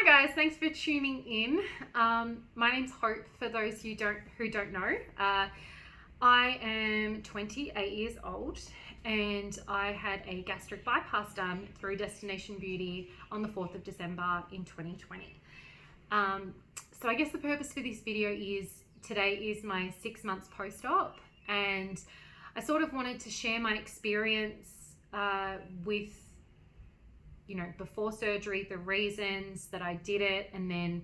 Hi guys, thanks for tuning in. My name's Hope, for those who don't know. I am 28 years old and I had a gastric bypass done through Destination Beauty on the 4th of December in 2020. So I guess the purpose for this video is today is my 6 months post-op, and I sort of wanted to share my experience with before surgery, the reasons that I did it, and then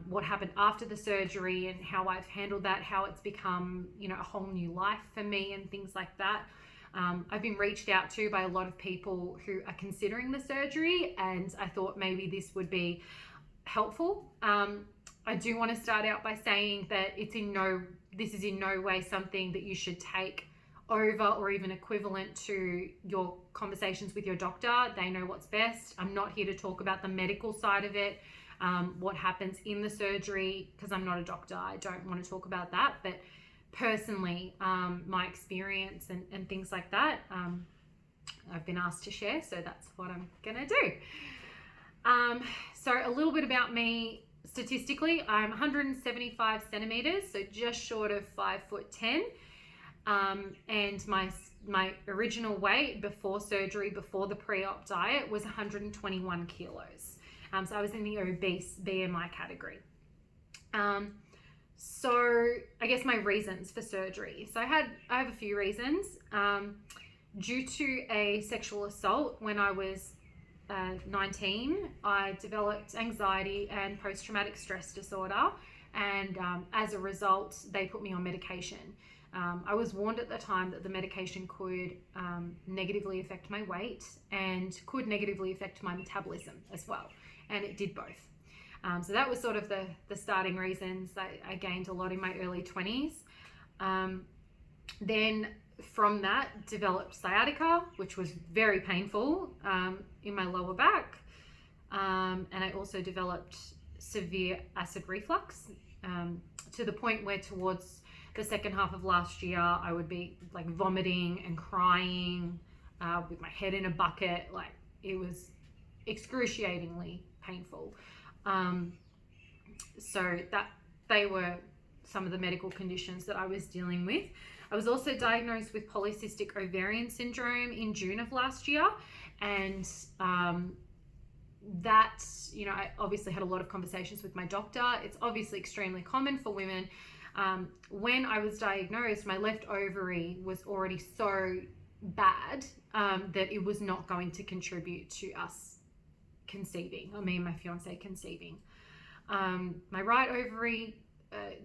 what happened after the surgery and how I've handled that, how it's become, a whole new life for me and things like that. I've been reached out to by a lot of people who are considering the surgery, and I thought maybe this would be helpful. I do want to start out by saying that this is in no way something that you should take over or even equivalent to your conversations with your doctor. They know what's best. I'm not here to talk about the medical side of it, what happens in the surgery, because I'm not a doctor. I don't want to talk about that. But personally, my experience and things like that, I've been asked to share, so that's what I'm gonna do. So a little bit about me. Statistically, I'm 175 centimeters, so just short of 5'10". And my original weight before surgery, before the pre-op diet, was 121 kilos. So I was in the obese BMI category. So I guess my reasons for surgery. So I have a few reasons. Due to a sexual assault when I was 19, I developed anxiety and post-traumatic stress disorder, and as a result, they put me on medication. I was warned at the time that the medication could negatively affect my weight and could negatively affect my metabolism as well, and it did both. So that was sort of the starting reasons. I gained a lot in my early 20s. Then from that, developed sciatica, which was very painful in my lower back, and I also developed severe acid reflux to the point where towards the second half of last year, I would be like vomiting and crying with my head in a bucket. Like, it was excruciatingly painful. So they were some of the medical conditions that I was dealing with. I was also diagnosed with polycystic ovarian syndrome in June of last year. And that, I obviously had a lot of conversations with my doctor. It's obviously extremely common for women. When I was diagnosed, my left ovary was already so bad that it was not going to contribute to us conceiving, or me and my fiance conceiving. My right ovary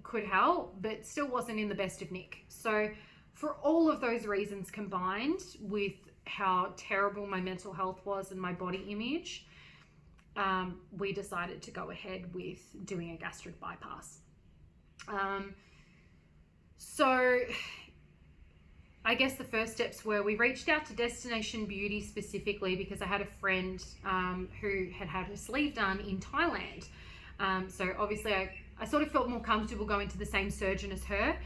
could help, but still wasn't in the best of nick. So for all of those reasons combined with how terrible my mental health was and my body image, we decided to go ahead with doing a gastric bypass. So I guess the first steps were, we reached out to Destination Beauty specifically because I had a friend who had her sleeve done in Thailand. So obviously I sort of felt more comfortable going to the same surgeon as her.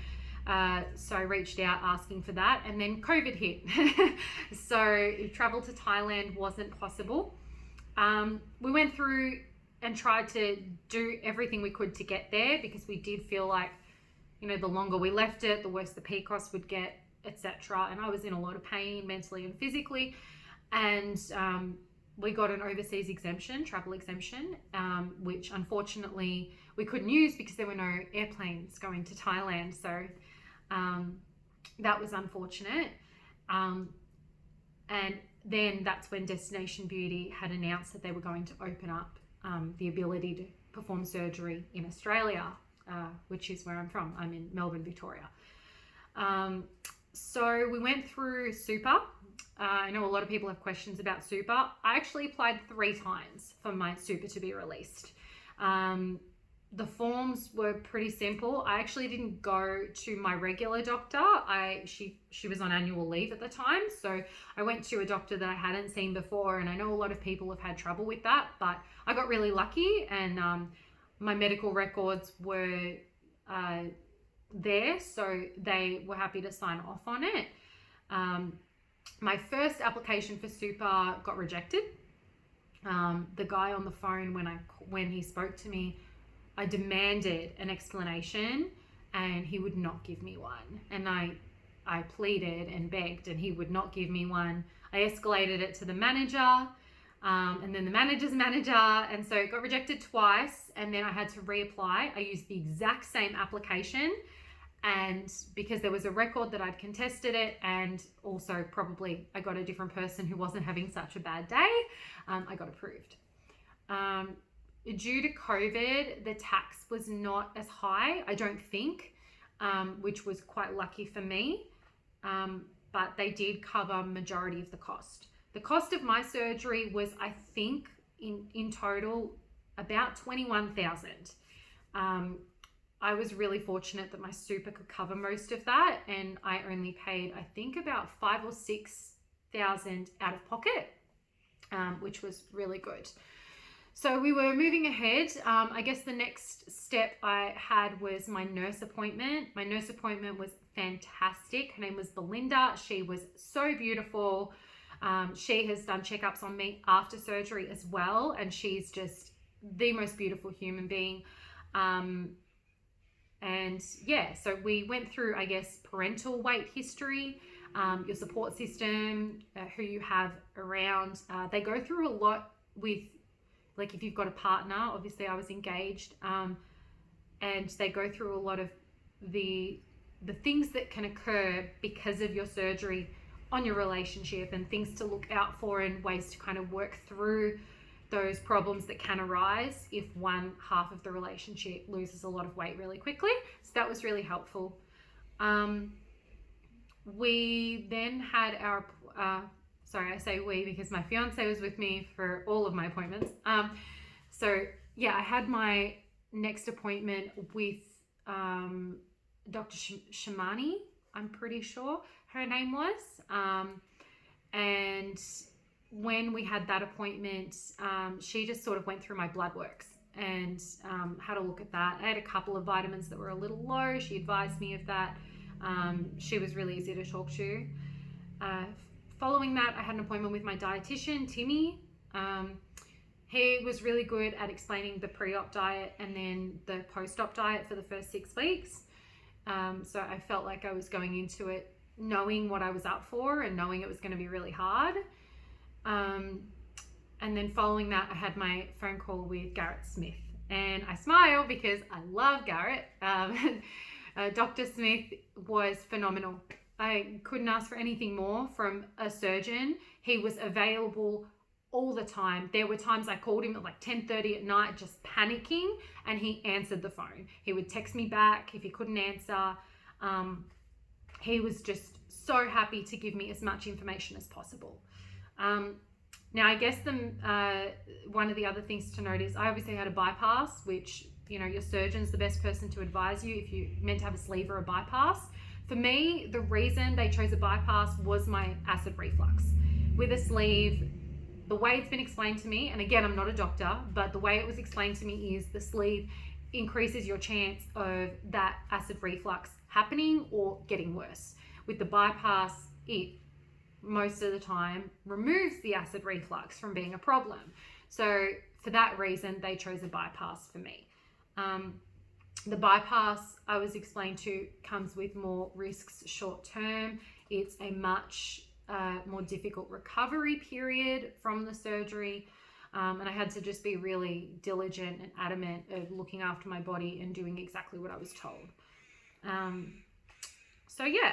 So I reached out asking for that, and then COVID hit. So travel to Thailand wasn't possible. We went through and tried to do everything we could to get there, because we did feel like, the longer we left it, the worse the PCOS would get, etc. And I was in a lot of pain mentally and physically. And we got an overseas exemption, travel exemption, which unfortunately we couldn't use because there were no airplanes going to Thailand. So that was unfortunate. And then that's when Destination Beauty had announced that they were going to open up the ability to perform surgery in Australia, which is where I'm from. I'm in Melbourne, Victoria. So we went through super. I know a lot of people have questions about super. I actually applied 3 times for my super to be released. The forms were pretty simple. I actually didn't go to my regular doctor. She was on annual leave at the time. So I went to a doctor that I hadn't seen before. And I know a lot of people have had trouble with that, but I got really lucky, and my medical records were there. So they were happy to sign off on it. My first application for super got rejected. The guy on the phone, when he spoke to me, I demanded an explanation and he would not give me one. And I pleaded and begged and he would not give me one. I escalated it to the manager, and then the manager's manager, and so it got rejected twice, and then I had to reapply. I used the exact same application, and because there was a record that I'd contested it, and also probably I got a different person who wasn't having such a bad day, I got approved. Due to COVID, the tax was not as high, I don't think, which was quite lucky for me, but they did cover majority of the cost. The cost of my surgery was, I think, in total about $21,000. I was really fortunate that my super could cover most of that, and I only paid, I think, about $5,000 or $6,000 out of pocket, which was really good. So we were moving ahead. I guess the next step I had was my nurse appointment. My nurse appointment was fantastic. Her name was Belinda. She was so beautiful. She has done checkups on me after surgery as well, and she's just the most beautiful human being. And yeah, so we went through, I guess, parental weight history, your support system, who you have around. They go through a lot with, like, if you've got a partner, obviously I was engaged, and they go through a lot of the things that can occur because of your surgery on your relationship, and things to look out for and ways to kind of work through those problems that can arise if one half of the relationship loses a lot of weight really quickly. So that was really helpful. We then had our, sorry, I say we because my fiance was with me for all of my appointments. So yeah, I had my next appointment with Dr. Shamani, I'm pretty sure her name was. And when we had that appointment, she just sort of went through my blood works and had a look at that. I had a couple of vitamins that were a little low. She advised me of that. She was really easy to talk to. Following that, I had an appointment with my dietitian, Timmy. He was really good at explaining the pre-op diet and then the post-op diet for the first 6 weeks. So I felt like I was going into it knowing what I was up for and knowing it was going to be really hard. And then following that, I had my phone call with Garrett Smith, and I smile because I love Garrett. Dr. Smith was phenomenal. I couldn't ask for anything more from a surgeon. He was available all the time. There were times I called him at like 10:30 at night, just panicking, and he answered the phone. He would text me back if he couldn't answer. He was just so happy to give me as much information as possible. Now, I guess one of the other things to note is I obviously had a bypass, which, you know, your surgeon's the best person to advise you if you're meant to have a sleeve or a bypass. For me, the reason they chose a bypass was my acid reflux. With a sleeve, the way it's been explained to me, and again, I'm not a doctor, but the way it was explained to me is the sleeve increases your chance of that acid reflux happening or getting worse. With the bypass, it most of the time removes the acid reflux from being a problem. So for that reason, they chose a bypass for me. The bypass, I was explained to, comes with more risks short term. It's a much more difficult recovery period from the surgery. And I had to just be really diligent and adamant of looking after my body and doing exactly what I was told. So yeah,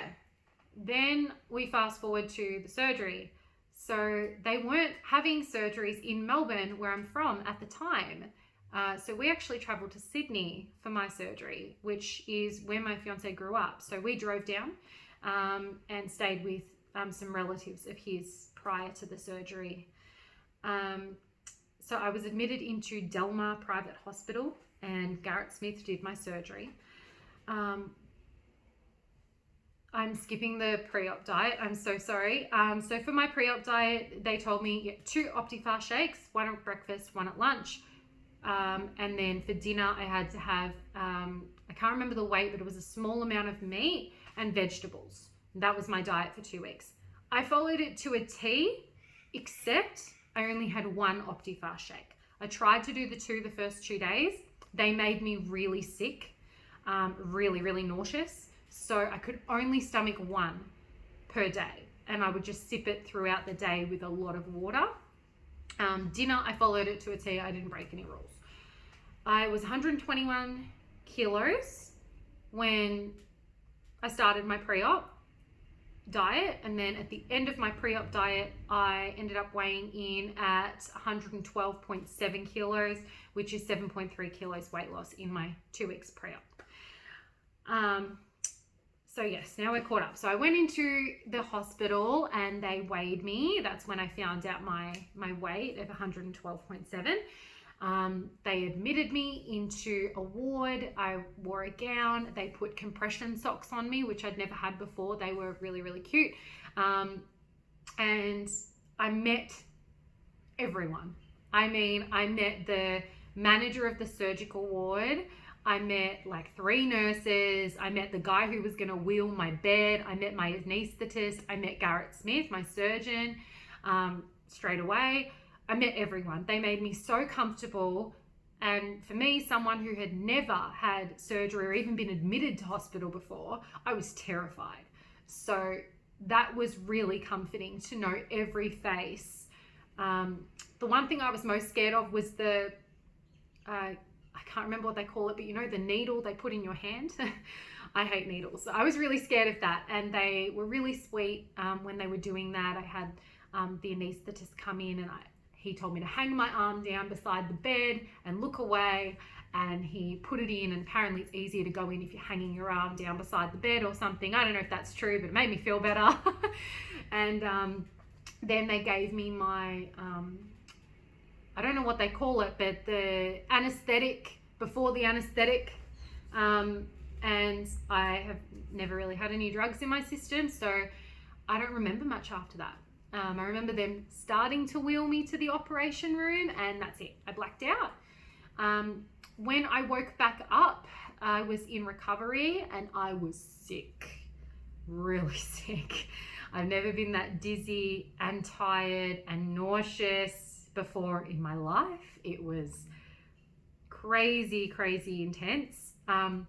then we fast forward to the surgery. So they weren't having surgeries in Melbourne, where I'm from, at the time. So we actually traveled to Sydney for my surgery, which is where my fiance grew up. So we drove down and stayed with some relatives of his prior to the surgery. So I was admitted into Delmar Private Hospital, and Garrett Smith did my surgery. I'm skipping the pre-op diet. I'm so sorry. So for my pre-op diet, they told me 2 Optifast shakes, 1 at breakfast, 1 at lunch. And then for dinner, I had to have, I can't remember the weight, but it was a small amount of meat and vegetables. That was my diet for 2 weeks. I followed it to a T, except I only had one Optifast shake. I tried to do the first 2 days. They made me really sick, really, really nauseous. So I could only stomach one per day, and I would just sip it throughout the day with a lot of water. Dinner, I followed it to a T. I didn't break any rules. I was 121 kilos when I started my pre-op diet, and then at the end of my pre-op diet, I ended up weighing in at 112.7 kilos, which is 7.3 kilos weight loss in my 2 weeks pre-op. So yes, now we're caught up. So I went into the hospital and they weighed me. That's when I found out my weight of 112.7. They admitted me into a ward. I wore a gown. They put compression socks on me, which I'd never had before. They were really, really cute. And I met everyone. I mean, I met the manager of the surgical ward. I met like 3 nurses. I met the guy who was going to wheel my bed. I met my anesthetist. I met Garrett Smith, my surgeon, straight away. I met everyone. They made me so comfortable. And for me, someone who had never had surgery or even been admitted to hospital before, I was terrified. So that was really comforting to know every face. The one thing I was most scared of was I can't remember what they call it, but you know, the needle they put in your hand. I hate needles. So I was really scared of that. And they were really sweet when they were doing that. I had the anesthetist come in and he told me to hang my arm down beside the bed and look away. And he put it in, and apparently it's easier to go in if you're hanging your arm down beside the bed or something. I don't know if that's true, but it made me feel better. And then they gave me my, I don't know what they call it, but the anesthetic before the anesthetic. And I have never really had any drugs in my system, so I don't remember much after that. I remember them starting to wheel me to the operation room, and that's it. I blacked out. When I woke back up, I was in recovery and I was sick, really sick. I've never been that dizzy and tired and nauseous before in my life. It was crazy, crazy intense. And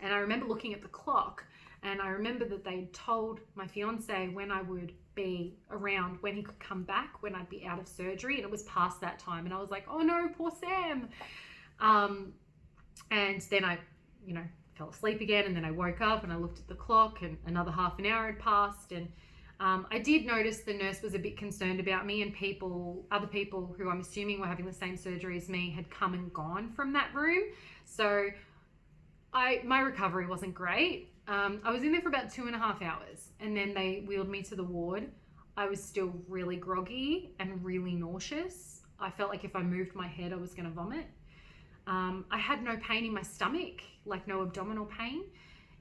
I remember looking at the clock, and I remember that they told my fiance when I would be around, when he could come back, when I'd be out of surgery, and it was past that time. And I was like, oh no, poor Sam. And then I, fell asleep again, and then I woke up and I looked at the clock, and another half an hour had passed. And I did notice the nurse was a bit concerned about me, and other people who I'm assuming were having the same surgery as me had come and gone from that room. So my recovery wasn't great. I was in there for about 2.5 hours, and then they wheeled me to the ward. I was still really groggy and really nauseous. I felt like if I moved my head, I was going to vomit. I had no pain in my stomach, like no abdominal pain.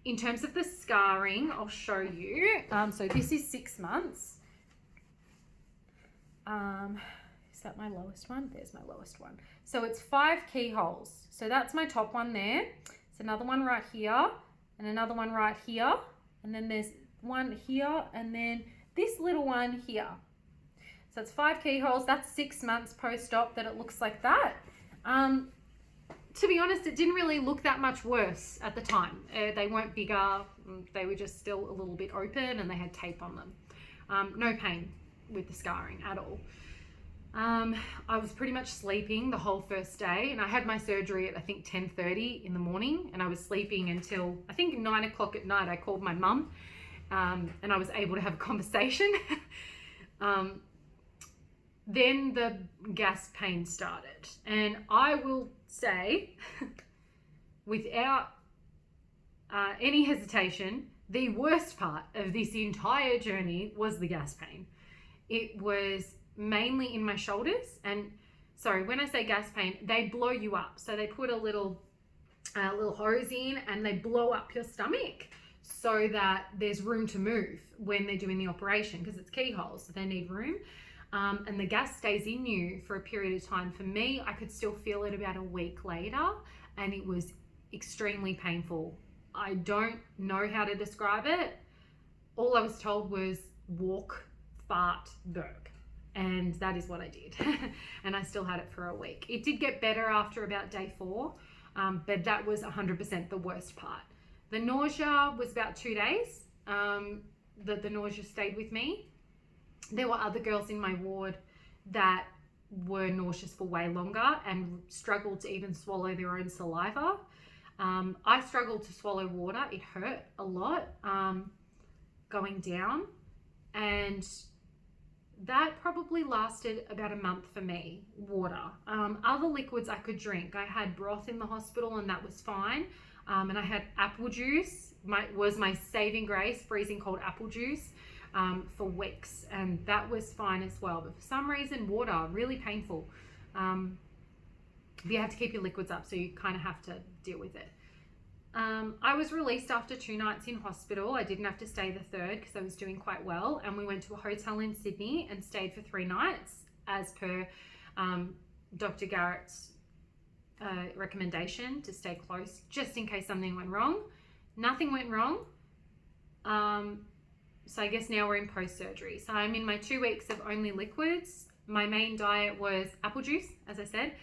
In terms of the scarring, I'll show you. So this is 6 months. Is that my lowest one? There's my lowest one. So it's 5 keyholes. So that's my top one there. It's another one right here, and another one right here. And then there's one here, and then this little one here. So it's 5 keyholes. That's 6 months post-op that it looks like that. To be honest, it didn't really look that much worse at the time. They weren't bigger. They were just still a little bit open, and they had tape on them. No pain with the scarring at all. I was pretty much sleeping the whole first day, and I had my surgery at I think 10:30 in the morning, and I was sleeping until I think 9 o'clock at night. I called my mum, and I was able to have a conversation. Then the gas pain started, and I will say, without any hesitation, the worst part of this entire journey was the gas pain. It was mainly in my shoulders, and sorry, when I say gas pain, they blow you up. So they put a little hose in, and they blow up your stomach so that there's room to move when they're doing the operation, because it's keyholes, so they need room. And the gas stays in you for a period of time. For me, I could still feel it about a week later, and it was extremely painful. I don't know how to describe it. All I was told was walk, fart, burp. And that is what I did. And I still had it for a week. It did get better after about day 4, but that was 100% the worst part. The nausea was about 2 days. The nausea stayed with me. There were other girls in my ward that were nauseous for way longer and struggled to even swallow their own saliva. I struggled to swallow water. It hurt a lot going down, and that probably lasted about a month for me, water. Other liquids I could drink. I had broth in the hospital and that was fine. And I had apple juice, was my saving grace, freezing cold apple juice for weeks. And that was fine as well. But for some reason, water, really painful. You have to keep your liquids up, so you kind of have to deal with it. I was released after 2 nights in hospital. I didn't have to stay the 3rd because I was doing quite well. And we went to a hotel in Sydney and stayed for 3 nights as per Dr. Garrett's recommendation to stay close just in case something went wrong. Nothing went wrong. So I guess now we're in post-surgery. So I'm in my 2 weeks of only liquids. My main diet was apple juice, as I said.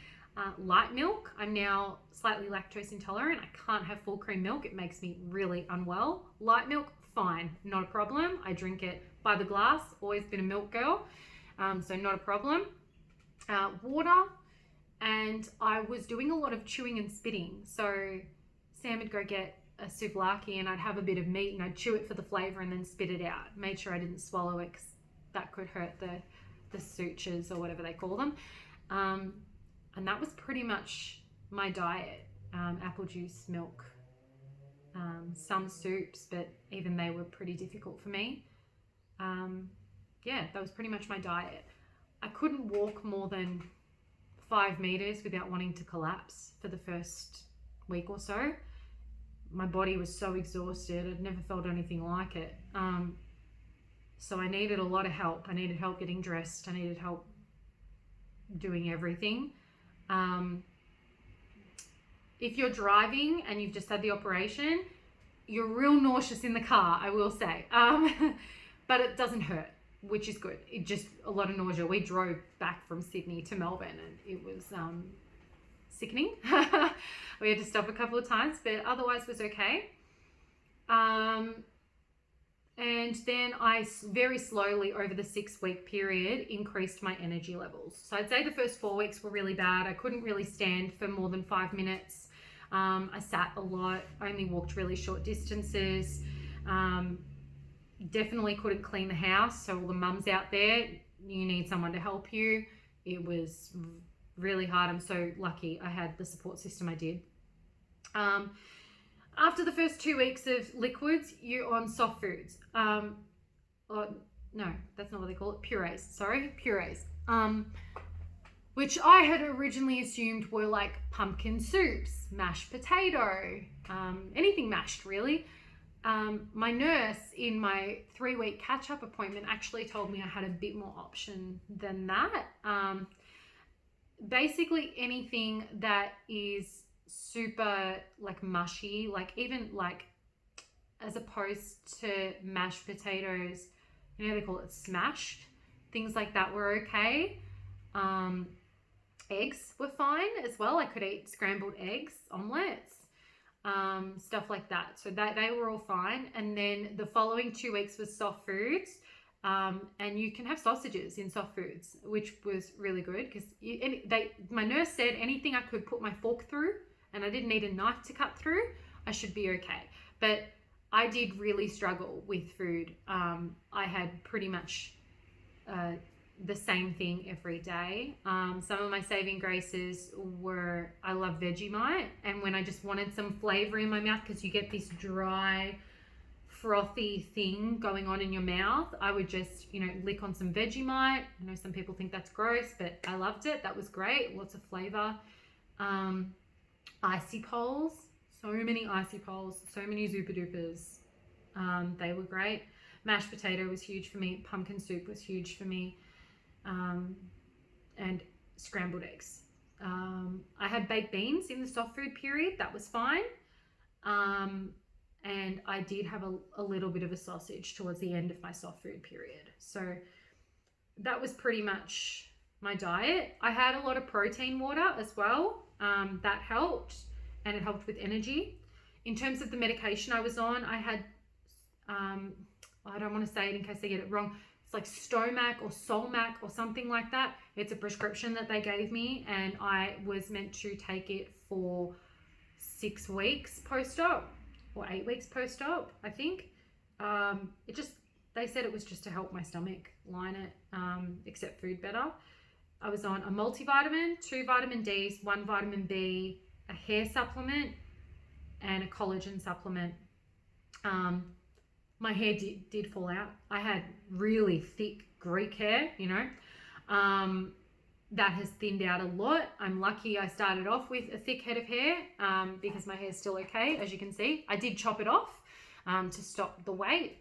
Light milk. I'm now slightly lactose intolerant. I can't have full cream milk. It makes me really unwell. Light milk, fine, not a problem. I drink it by the glass. Always been a milk girl, so not a problem. Water, and I was doing a lot of chewing and spitting. So Sam would go get a souvlaki and I'd have a bit of meat and I'd chew it for the flavor and then spit it out. Made sure I didn't swallow it because that could hurt the sutures or whatever they call them. And that was pretty much my diet. Apple juice, milk, some soups, but even they were pretty difficult for me. Yeah, that was pretty much my diet. I couldn't walk more than 5 meters without wanting to collapse for the first week or so. My body was so exhausted. I'd never felt anything like it. So I needed a lot of help. I needed help getting dressed. I needed help doing everything. If you're driving and you've just had the operation, you're real nauseous in the car, I will say. But it doesn't hurt, which is good. It just a lot of nausea. We drove back from Sydney to Melbourne and it was sickening. We had to stop a couple of times, but otherwise was okay. And then I very slowly over the 6-week period increased my energy levels. So I'd say the first 4 weeks were really bad. I couldn't really stand for more than 5 minutes. I sat a lot, only walked really short distances. Definitely couldn't clean the house. So all the mums out there, you need someone to help you. It was really hard. I'm so lucky I had the support system I did. After the first 2 weeks of liquids, you're on soft foods. No, that's not what they call it. Purees. Sorry, purees. Which I had originally assumed were like pumpkin soups, mashed potato, anything mashed really. My nurse in my 3-week catch-up appointment actually told me I had a bit more option than that. Basically anything that is super like mushy, like even like as opposed to mashed potatoes, you know, they call it smashed, things like that were okay. Eggs were fine as well. I could eat scrambled eggs, omelets, stuff like that. So that they were all fine. And then the following 2 weeks was soft foods. And you can have sausages in soft foods, which was really good because my nurse said anything I could put my fork through and I didn't need a knife to cut through, I should be okay. But I did really struggle with food. I had pretty much the same thing every day. Some of my saving graces were, I love Vegemite, and when I just wanted some flavor in my mouth, because you get this dry, frothy thing going on in your mouth, I would just, lick on some Vegemite. I know some people think that's gross, but I loved it. That was great. Lots of flavor. Icy poles. So many icy poles. So many Zupa Dupas. They were great. Mashed potato was huge for me. Pumpkin soup was huge for me. And scrambled eggs. I had baked beans in the soft food period. That was fine. And I did have a little bit of a sausage towards the end of my soft food period. So that was pretty much my diet. I had a lot of protein water as well. That helped, and it helped with energy. In terms of the medication I was on, I had, I don't want to say it in case I get it wrong. It's like Stomac or Solmac or something like that. It's a prescription that they gave me, and I was meant to take it for 6 weeks post-op or 8 weeks post-op, I think. They said it was just to help my stomach line it, accept food better. I was on a multivitamin, 2 vitamin Ds, 1 vitamin B, a hair supplement, and a collagen supplement. My hair did fall out. I had really thick Greek hair, that has thinned out a lot. I'm lucky I started off with a thick head of hair because my hair's still okay, as you can see. I did chop it off to stop the weight.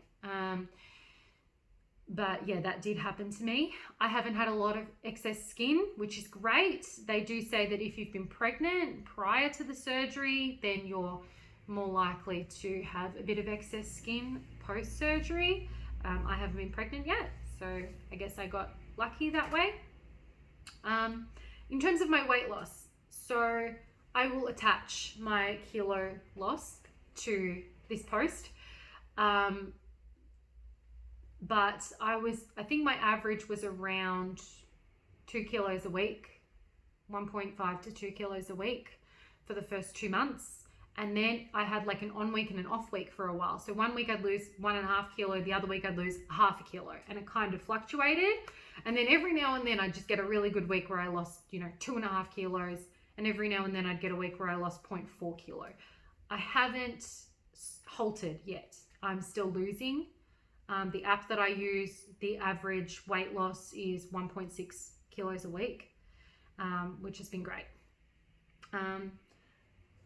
But yeah, that did happen to me. I haven't had a lot of excess skin, which is great. They do say that if you've been pregnant prior to the surgery, then you're more likely to have a bit of excess skin post-surgery. I haven't been pregnant yet, so I guess I got lucky that way. In terms of my weight loss, so I will attach my kilo loss to this post. But I think my average was around 2 kilos a week, 1.5 to 2 kilos a week for the first 2 months. And then I had like an on week and an off week for a while. So 1 week I'd lose 1.5 kilo, the other week I'd lose 0.5 kilo, and it kind of fluctuated. And then every now and then I'd just get a really good week where I lost, 2.5 kilos. And every now and then I'd get a week where I lost 0.4 kilo. I haven't halted yet. I'm still losing. The app that I use, the average weight loss is 1.6 kilos a week, which has been great.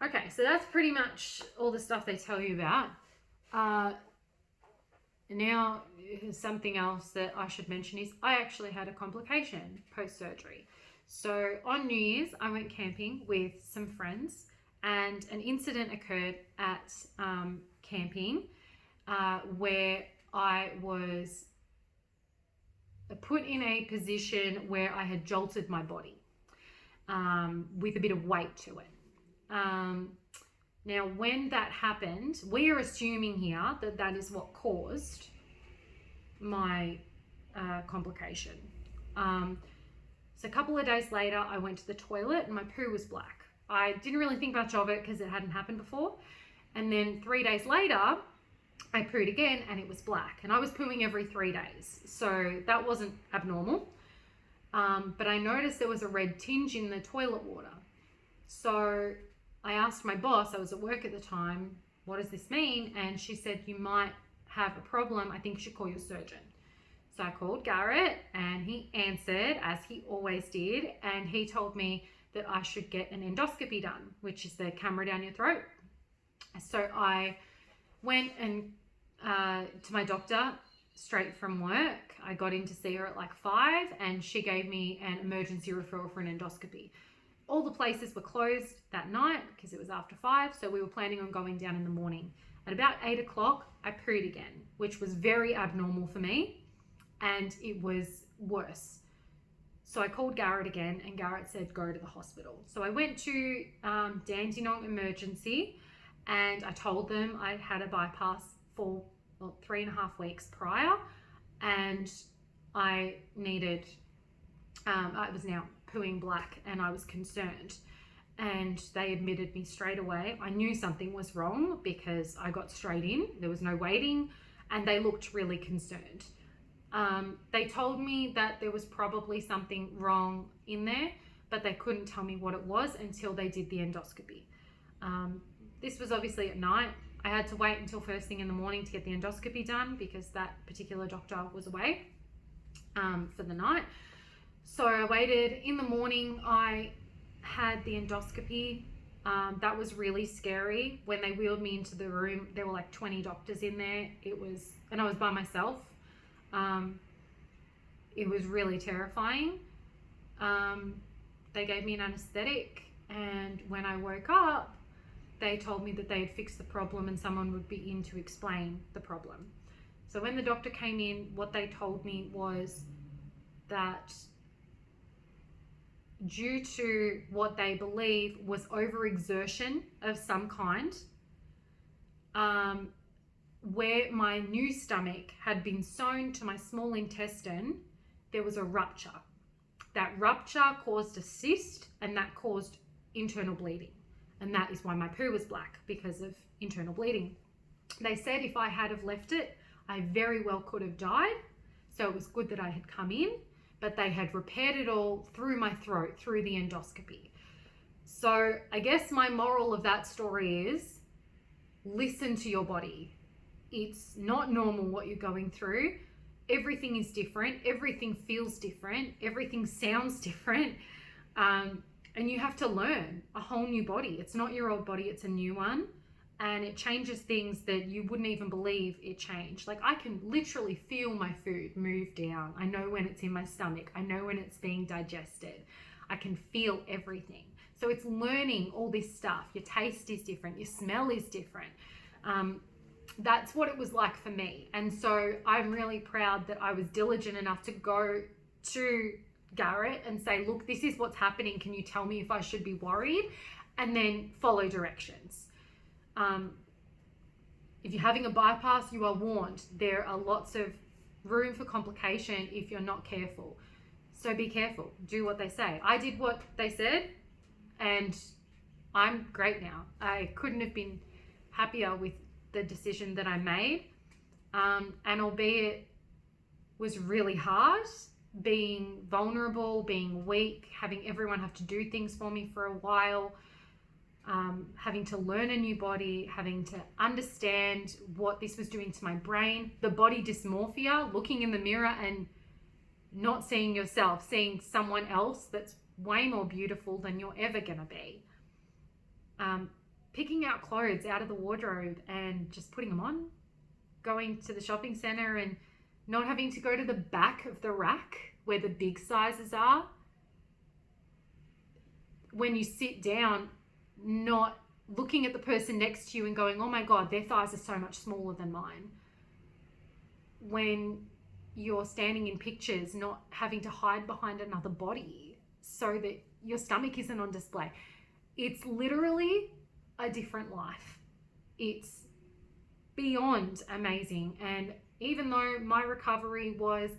Okay, so that's pretty much all the stuff they tell you about. Now, something else that I should mention is I actually had a complication post-surgery. So on New Year's, I went camping with some friends, and an incident occurred at camping where I was put in a position where I had jolted my body with a bit of weight to it. Now, when that happened, we are assuming here that that is what caused my complication. So a couple of days later, I went to the toilet and my poo was black. I didn't really think much of it because it hadn't happened before. And then 3 days later, I pooed again and it was black. And I was pooing every 3 days. So that wasn't abnormal. But I noticed there was a red tinge in the toilet water. So I asked my boss, I was at work at the time, what does this mean? And she said, you might have a problem. I think you should call your surgeon. So I called Garrett and he answered, as he always did. And he told me that I should get an endoscopy done, which is the camera down your throat. So I went and to my doctor straight from work. I got in to see her at like 5 and she gave me an emergency referral for an endoscopy. All the places were closed that night because it was after 5, so we were planning on going down in the morning. At about 8 o'clock, I pooed again, which was very abnormal for me, and it was worse. So I called Garrett again, and Garrett said, go to the hospital. So I went to Dandenong Emergency, and I told them I had a bypass for 3.5 weeks prior, and I needed, I was now pooing black and I was concerned, and they admitted me straight away. I knew something was wrong because I got straight in, there was no waiting, and they looked really concerned. They told me that there was probably something wrong in there, but they couldn't tell me what it was until they did the endoscopy. This was obviously at night. I had to wait until first thing in the morning to get the endoscopy done because that particular doctor was away for the night. So I waited. In the morning, I had the endoscopy. That was really scary. When they wheeled me into the room, there were like 20 doctors in there. And I was by myself. It was really terrifying. They gave me an anesthetic, and when I woke up, they told me that they had fixed the problem and someone would be in to explain the problem. So when the doctor came in, what they told me was that due to what they believe was overexertion of some kind, where my new stomach had been sewn to my small intestine, there was a rupture. That rupture caused a cyst, and that caused internal bleeding. And that is why my poo was black, because of internal bleeding. They said if I had have left it, I very well could have died. So it was good that I had come in, but they had repaired it all through my throat, through the endoscopy. So I guess my moral of that story is listen to your body. It's not normal what you're going through. Everything is different. Everything feels different. Everything sounds different. And you have to learn a whole new body. It's not your old body, it's a new one. And it changes things that you wouldn't even believe it changed. Like, I can literally feel my food move down. I know when it's in my stomach. I know when it's being digested. I can feel everything. So it's learning all this stuff. Your taste is different. Your smell is different. That's what it was like for me. And so I'm really proud that I was diligent enough to go to Garrett and say, look, this is what's happening. Can you tell me if I should be worried? And then follow directions. If you're having a bypass, you are warned. There are lots of room for complication if you're not careful. So be careful. Do what they say. I did what they said, and I'm great now. I couldn't have been happier with the decision that I made. And albeit was really hard, being vulnerable, being weak, having everyone have to do things for me for a while, having to learn a new body, having to understand what this was doing to my brain, the body dysmorphia, looking in the mirror and not seeing yourself, seeing someone else that's way more beautiful than you're ever gonna be. Picking out clothes out of the wardrobe and just putting them on, going to the shopping center and not having to go to the back of the rack where the big sizes are. When you sit down, not looking at the person next to you and going, oh my God, their thighs are so much smaller than mine. When you're standing in pictures, not having to hide behind another body so that your stomach isn't on display. It's literally a different life. It's beyond amazing. And even though my recovery was,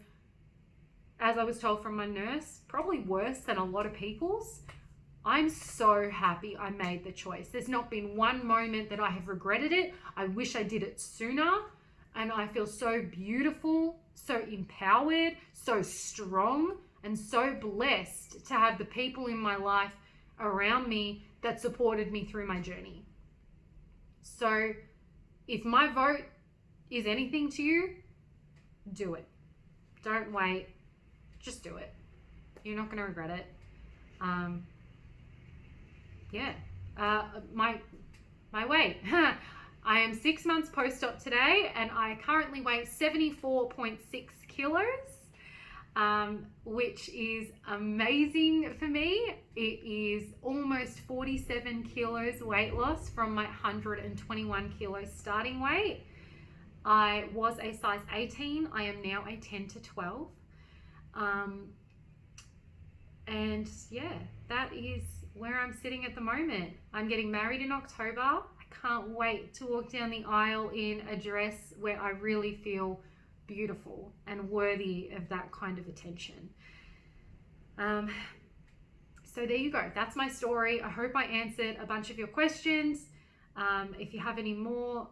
as I was told from my nurse, probably worse than a lot of people's, I'm so happy I made the choice. There's not been one moment that I have regretted it. I wish I did it sooner. And I feel so beautiful, so empowered, so strong, and so blessed to have the people in my life around me that supported me through my journey. So if my vote is anything to you, do it. Don't wait. Just do it. You're not going to regret it. My weight. I am 6 months post-op today, and I currently weigh 74.6 kilos, which is amazing for me. It is almost 47 kilos weight loss from my 121 kilos starting weight. I was a size 18. I am now a 10 to 12. And yeah, that is where I'm sitting at the moment. I'm getting married in October. I can't wait to walk down the aisle in a dress where I really feel beautiful and worthy of that kind of attention. So there you go. That's my story. I hope I answered a bunch of your questions. If you have any more,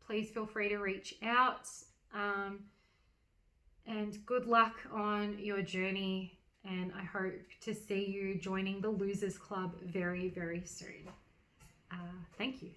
please feel free to reach out. And good luck on your journey. And I hope to see you joining the Losers Club very, very soon. Thank you.